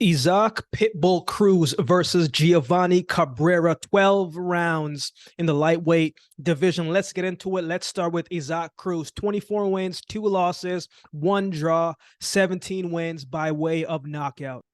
Isaac Pitbull Cruz versus Giovanni Cabrera, 12 rounds in the lightweight division. Let's get into it. Let's start with Isaac Cruz. 24 wins, 2 losses, 1 draw, 17 wins by way of knockout.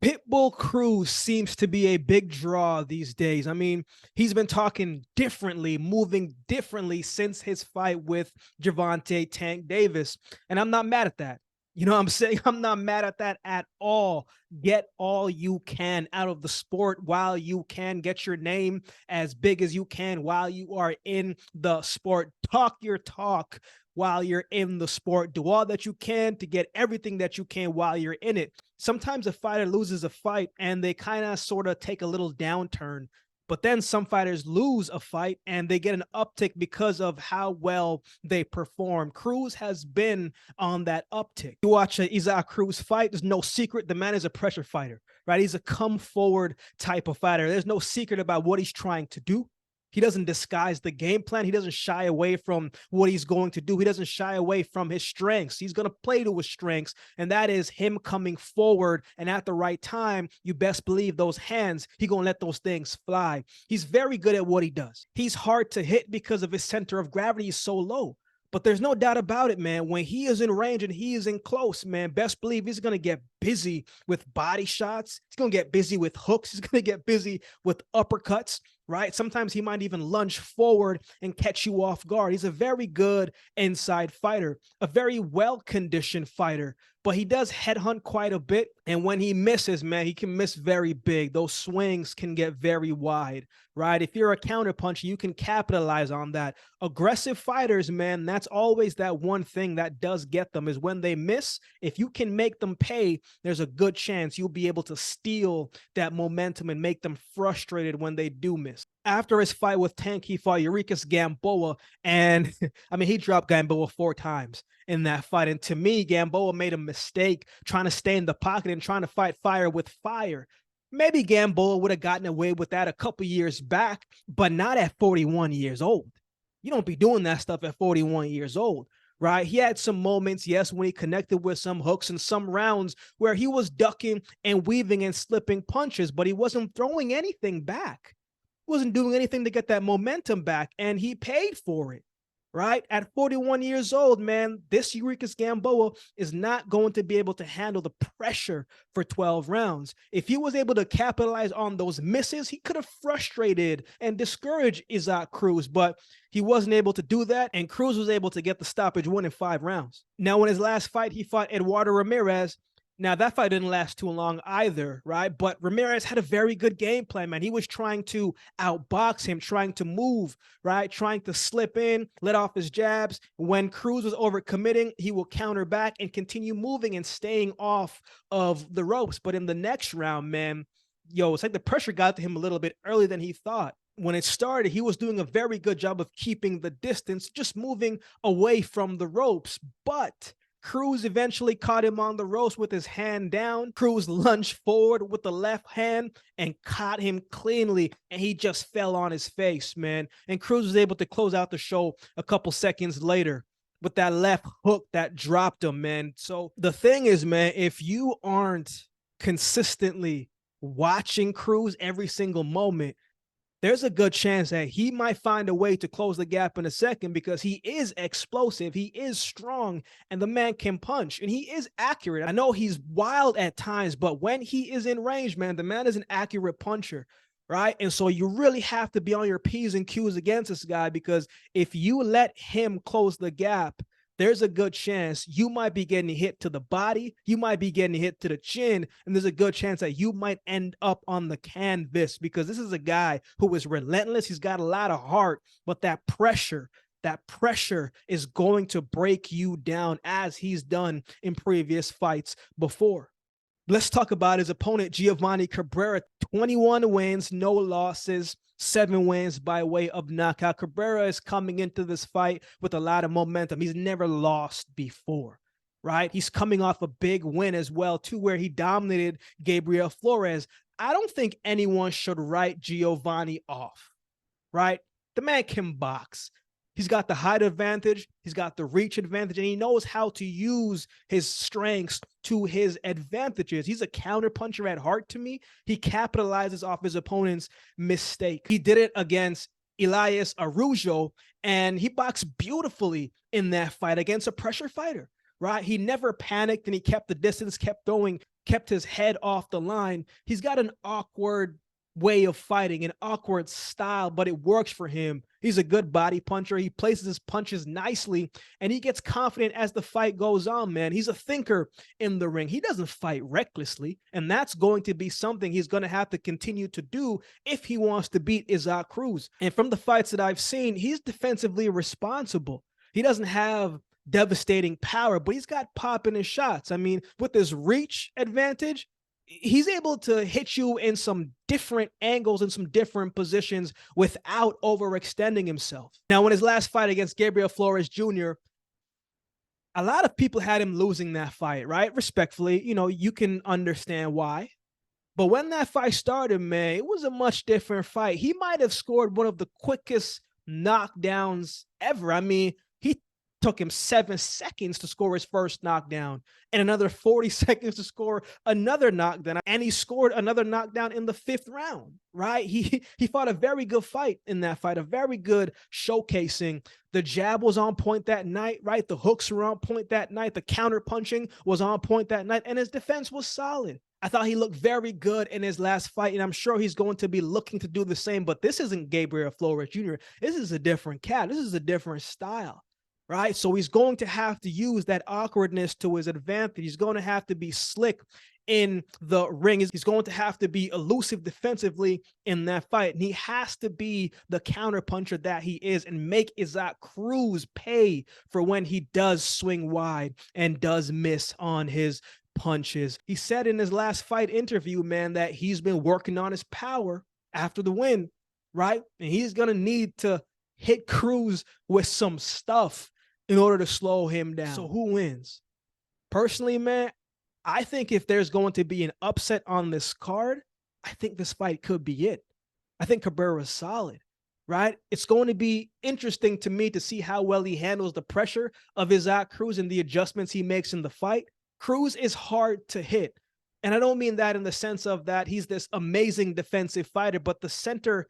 Pitbull Cruz seems to be a big draw these days. I mean, he's been talking differently, moving differently since his fight with Gervonta Tank Davis. And I'm not mad at that. You know what I'm saying? I'm not mad at that at all. Get all you can out of the sport while you can. Get your name as big as you can while you are in the sport. Talk your talk while you're in the sport. Do all that you can to get everything that you can while you're in it. Sometimes a fighter loses a fight and they kind of sort of take a little downturn. But then some fighters lose a fight and they get an uptick because of how well they perform. Cruz has been on that uptick. You watch a Isaac Cruz fight, there's no secret. The man is a pressure fighter, right? He's a come forward type of fighter. There's no secret about what he's trying to do. He doesn't disguise the game plan. He doesn't shy away from what he's going to do. He doesn't shy away from his strengths. He's going to play to his strengths, and that is him coming forward. And at the right time, you best believe those hands, he's going to let those things fly. He's very good at what he does. He's hard to hit because of his center of gravity is so low. But there's no doubt about it, man. When he is in range and he is in close, man, best believe he's going to get busy with body shots. He's going to get busy with hooks. He's going to get busy with uppercuts, right? Sometimes he might even lunge forward and catch you off guard. He's a very good inside fighter, a very well-conditioned fighter, but he does headhunt quite a bit. And when he misses, man, he can miss very big. Those swings can get very wide, right? If you're a counterpuncher, you can capitalize on that. Aggressive fighters, man, that's always that one thing that does get them is when they miss, if you can make them pay, there's a good chance you'll be able to steal that momentum and make them frustrated when they do miss. After his fight with Tank, he fought Euricus Gamboa, and I mean, he dropped Gamboa 4 times in that fight. And to me, Gamboa made a mistake trying to stay in the pocket and trying to fight fire with fire. Maybe Gamboa would have gotten away with that a couple years back, but not at 41 years old. You don't be doing that stuff at 41 years old, right? He had some moments, yes, when he connected with some hooks and some rounds where he was ducking and weaving and slipping punches, but he wasn't throwing anything back. Wasn't doing anything to get that momentum back, and he paid for it, right? At 41 years old, man, this Euricus Gamboa is not going to be able to handle the pressure for 12 rounds. If he was able to capitalize on those misses, he could have frustrated and discouraged Isaac Cruz, but he wasn't able to do that, and Cruz was able to get the stoppage win in 5 rounds. Now, in his last fight, he fought Eduardo Ramirez. Now, that fight didn't last too long either, right? But Ramirez had a very good game plan, man. He was trying to outbox him, trying to move, right? Trying to slip in, let off his jabs. When Cruz was overcommitting, he will counter back and continue moving and staying off of the ropes. But in the next round, man, it's like the pressure got to him a little bit earlier than he thought. When it started, he was doing a very good job of keeping the distance, just moving away from the ropes. But Cruz eventually caught him on the ropes with his hand down. Cruz lunged forward with the left hand and caught him cleanly, and he just fell on his face, man. And Cruz was able to close out the show a couple seconds later with that left hook that dropped him, man. So the thing is, man, if you aren't consistently watching Cruz every single moment, there's a good chance that he might find a way to close the gap in a second, because he is explosive, he is strong, and the man can punch, and he is accurate. I know he's wild at times, but when he is in range, man, the man is an accurate puncher, right? And so you really have to be on your P's and Q's against this guy, because if you let him close the gap, there's a good chance you might be getting hit to the body, you might be getting hit to the chin, and there's a good chance that you might end up on the canvas, because this is a guy who is relentless. He's got a lot of heart, but that pressure is going to break you down, as he's done in previous fights before. Let's talk about his opponent, Giovanni Cabrera. 21 wins, no losses, 7 wins by way of knockout. Cabrera is coming into this fight with a lot of momentum. He's never lost before, right? He's coming off a big win as well, too, where he dominated Gabriel Flores. I don't think anyone should write Giovanni off, right? The man can box. He's got the height advantage, he's got the reach advantage, and he knows how to use his strengths to his advantages. He's a counterpuncher at heart to me. He capitalizes off his opponent's mistake. He did it against Elias Araujo, and he boxed beautifully in that fight against a pressure fighter, right? He never panicked, and he kept the distance, kept throwing, kept his head off the line. He's got an awkward way of fighting, an awkward style, but it works for him. He's a good body puncher. He places his punches nicely, and he gets confident as the fight goes on, man. He's a thinker in the ring. He doesn't fight recklessly, and that's going to be something he's going to have to continue to do if he wants to beat Isaac Cruz. And from the fights that I've seen, he's defensively responsible. He doesn't have devastating power, but he's got pop in his shots. I mean, with his reach advantage, he's able to hit you in some different angles and some different positions without overextending himself. Now, in his last fight against Gabriel Flores Jr., a lot of people had him losing that fight, right? Respectfully, you know, you can understand why. But when that fight started, man, it was a much different fight. He might have scored one of the quickest knockdowns ever. I mean, he took him 7 seconds to score his first knockdown and another 40 seconds to score another knockdown. And he scored another knockdown in the 5th round, right? He fought a very good fight in that fight, a very good showcasing. The jab was on point that night, right? The hooks were on point that night. The counter punching was on point that night, and his defense was solid. I thought he looked very good in his last fight, and I'm sure he's going to be looking to do the same, but this isn't Gabriel Flores Jr. This is a different cat. This is a different style. Right? So he's going to have to use that awkwardness to his advantage. He's going to have to be slick in the ring. He's going to have to be elusive defensively in that fight. And he has to be the counterpuncher that he is and make Isaac Cruz pay for when he does swing wide and does miss on his punches. He said in his last fight interview, man, that he's been working on his power after the win, right? And he's going to need to hit Cruz with some stuff in order to slow him down. So who wins? Personally, man, I think if there's going to be an upset on this card, I think this fight could be it. I think Cabrera is solid, right? It's going to be interesting to me to see how well he handles the pressure of Isaac Cruz and the adjustments he makes in the fight. Cruz is hard to hit. And I don't mean that in the sense of that he's this amazing defensive fighter, but his center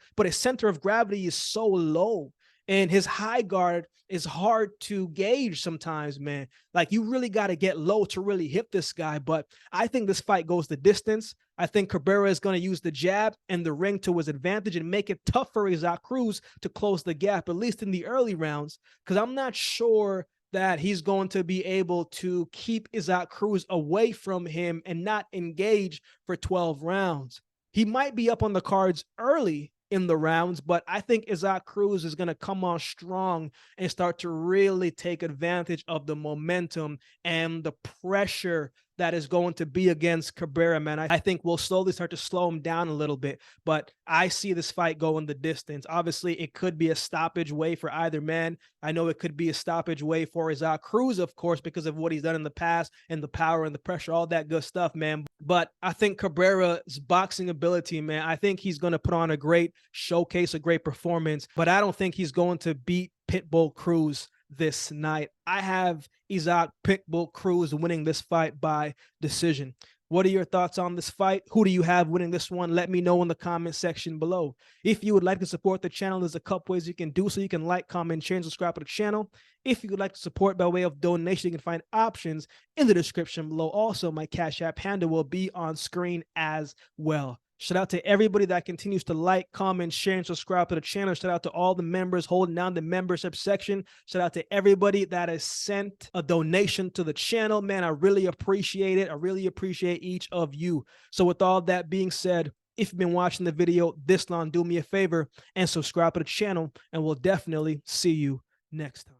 of gravity is so low. And his high guard is hard to gauge sometimes, man. Like, you really got to get low to really hit this guy. But I think this fight goes the distance. I think Cabrera is going to use the jab and the ring to his advantage and make it tough for Isaac Cruz to close the gap, at least in the early rounds, because I'm not sure that he's going to be able to keep Isaac Cruz away from him and not engage for 12 rounds. He might be up on the cards early in the rounds, but I think Isaac Cruz is going to come on strong and start to really take advantage of the momentum and the pressure that is going to be against Cabrera, man. I think we'll slowly start to slow him down a little bit, but I see this fight going the distance. Obviously, it could be a stoppage way for either man. I know it could be a stoppage way for Isaac Cruz, of course, because of what he's done in the past and the power and the pressure, all that good stuff, man. But I think Cabrera's boxing ability, man, I think he's going to put on a great showcase, a great performance, but I don't think he's going to beat Pitbull Cruz this night. I have Isaac Pitbull Cruz winning this fight by decision. What are your thoughts on this fight? Who do you have winning this one? Let me know in the comment section below. If you would like to support the channel, there's a couple ways you can do so. You can like, comment, share, and subscribe to the channel. If you would like to support by way of donation, you can find options in the description below. Also, my Cash App handle will be on screen as well. Shout out to everybody that continues to like, comment, share, and subscribe to the channel. Shout out to all the members holding down the membership section. Shout out to everybody that has sent a donation to the channel. Man, I really appreciate it. I really appreciate each of you. So with all that being said, if you've been watching the video this long, do me a favor and subscribe to the channel, and we'll definitely see you next time.